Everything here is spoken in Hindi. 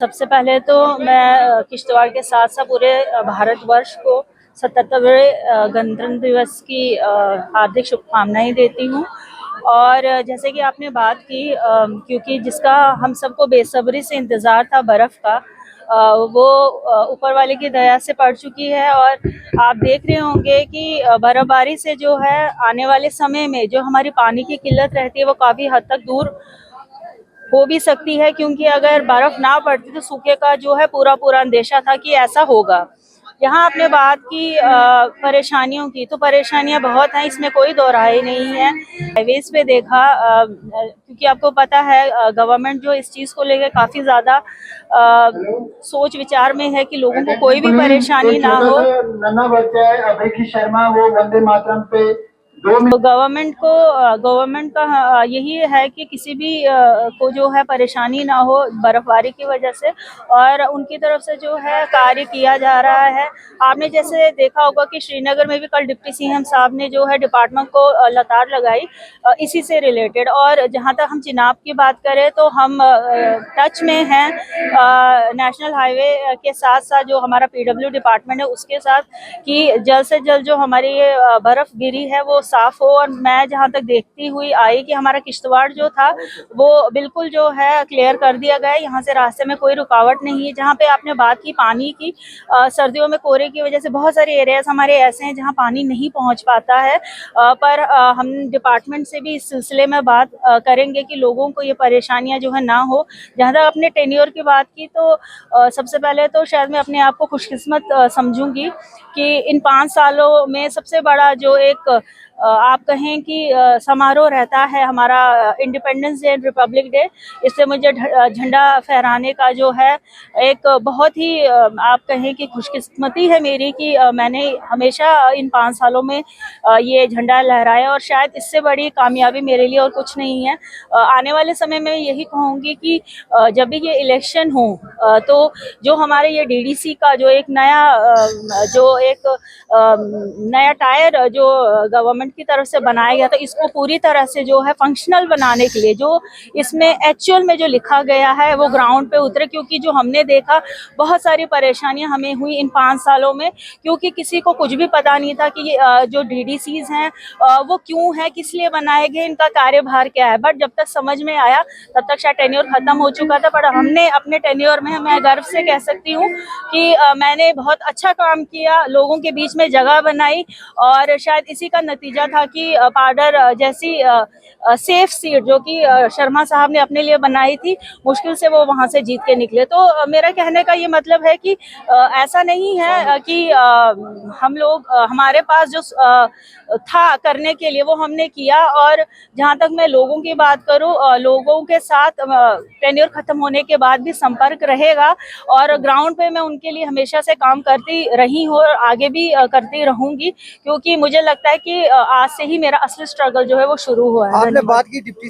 सबसे पहले तो मैं किश्तवाड़ के साथ साथ पूरे भारतवर्ष को 77वें गणतंत्र दिवस की हार्दिक शुभकामनाएं देती हूँ। और जैसे कि आपने बात की, क्योंकि जिसका हम सबको बेसब्री से इंतज़ार था बर्फ़ का, वो ऊपर वाले की दया से पड़ चुकी है। और आप देख रहे होंगे कि बर्फ़बारी से जो है आने वाले समय में जो हमारी पानी की किल्लत रहती है वो काफ़ी हद तक दूर हो भी सकती है, क्योंकि अगर बर्फ ना पड़ती तो सूखे का जो है पूरा अंदेशा था कि ऐसा होगा। यहाँ आपने बात की परेशानियों की, तो परेशानियां बहुत हैं, इसमें कोई दो राय नहीं है। हाईवेज पे देखा, क्योंकि आपको पता है गवर्नमेंट जो इस चीज़ को लेकर काफ़ी ज़्यादा सोच विचार में है कि लोगों को कोई भी परेशानी ना हो। नन्हा बच्चा है अभय की शर्मा, वो वंदे मातरम पे तो गवर्नमेंट का यही है कि किसी भी को जो है परेशानी ना हो बर्फबारी की वजह से, और उनकी तरफ से जो है कार्य किया जा रहा है। आपने जैसे देखा होगा कि श्रीनगर में भी कल डिप्टी सीएम साहब ने जो है डिपार्टमेंट को लतार लगाई इसी से रिलेटेड। और जहां तक हम चिनाब की बात करें तो हम टच में हैं नेशनल हाईवे के साथ साथ जो हमारा पीडब्ल्यू डिपार्टमेंट है उसके साथ, कि जल्द से जल्द जो हमारी ये बर्फ गिरी है वो साफ हो। और मैं जहाँ तक देखती हुई आई कि हमारा किश्तवाड़ जो था वो बिल्कुल जो है क्लियर कर दिया गया है, यहाँ से रास्ते में कोई रुकावट नहीं है। जहाँ पे आपने बात की पानी की, सर्दियों में कोहरे की वजह से बहुत सारे एरियाज हमारे ऐसे हैं जहाँ पानी नहीं पहुँच पाता है, पर हम डिपार्टमेंट से भी इस सिलसिले में बात करेंगे कि लोगों को ये परेशानियाँ जो है ना हो। जहाँ तक अपने टेन्योर की बात की, तो सबसे पहले तो शायद मैं अपने आप को खुशकिस्मत समझूंगी कि इन 5 सालों में सबसे बड़ा जो एक आप कहें कि समारोह रहता है हमारा independence day and Republic day, इससे मुझे झंडा फहराने का जो है एक बहुत ही आप कहें कि खुशकिस्मती है मेरी कि मैंने हमेशा इन 5 सालों में ये झंडा लहराया, और शायद इससे बड़ी कामयाबी मेरे लिए और कुछ नहीं है। आने वाले समय में यही कहूँगी कि जब भी ये इलेक्शन हो तो जो हमारे ये डीडीसी का जो एक नया टायर जो गवर्नमेंट की तरफ से बनाया गया था, इसको पूरी तरह से जो है फंक्शनल बनाने के लिए जो इसमें एक्चुअल में जो लिखा गया है वो ग्राउंड पे उतरे। क्योंकि जो हमने देखा बहुत सारी परेशानियां हमें हुई इन 5 सालों में, क्योंकि किसी को कुछ भी पता नहीं था कि जो डीडीसीज हैं वो क्यों है, किस लिए बनाए गए, इनका कार्यभार क्या है। बट जब तक समझ में आया तब तक शायद टेन्योर खत्म हो चुका था। पर हमने अपने टेन्योर में, मैं गर्व से कह सकती हूँ कि मैंने बहुत अच्छा काम किया, लोगों के बीच में जगह बनाई, और शायद इसी का नतीजा था कि पाउडर जैसी सेफ सीट जो कि शर्मा साहब ने अपने लिए बनाई थी, मुश्किल से वो वहां से जीत के निकले। तो मेरा कहने का ये मतलब है कि ऐसा नहीं है कि हम लोग हमारे पास जो था करने के लिए वो हमने किया। और जहां तक मैं लोगों की बात करूं, लोगों के साथ टेन्योर खत्म होने के बाद भी संपर्क रहेगा, और ग्राउंड पे मैं उनके लिए हमेशा से काम करती रही हूँ और आगे भी करती रहूंगी, क्योंकि मुझे लगता है कि आज से ही मेरा असली स्ट्रगल जो है वो शुरू हुआ है। आपने बात की डिप्टी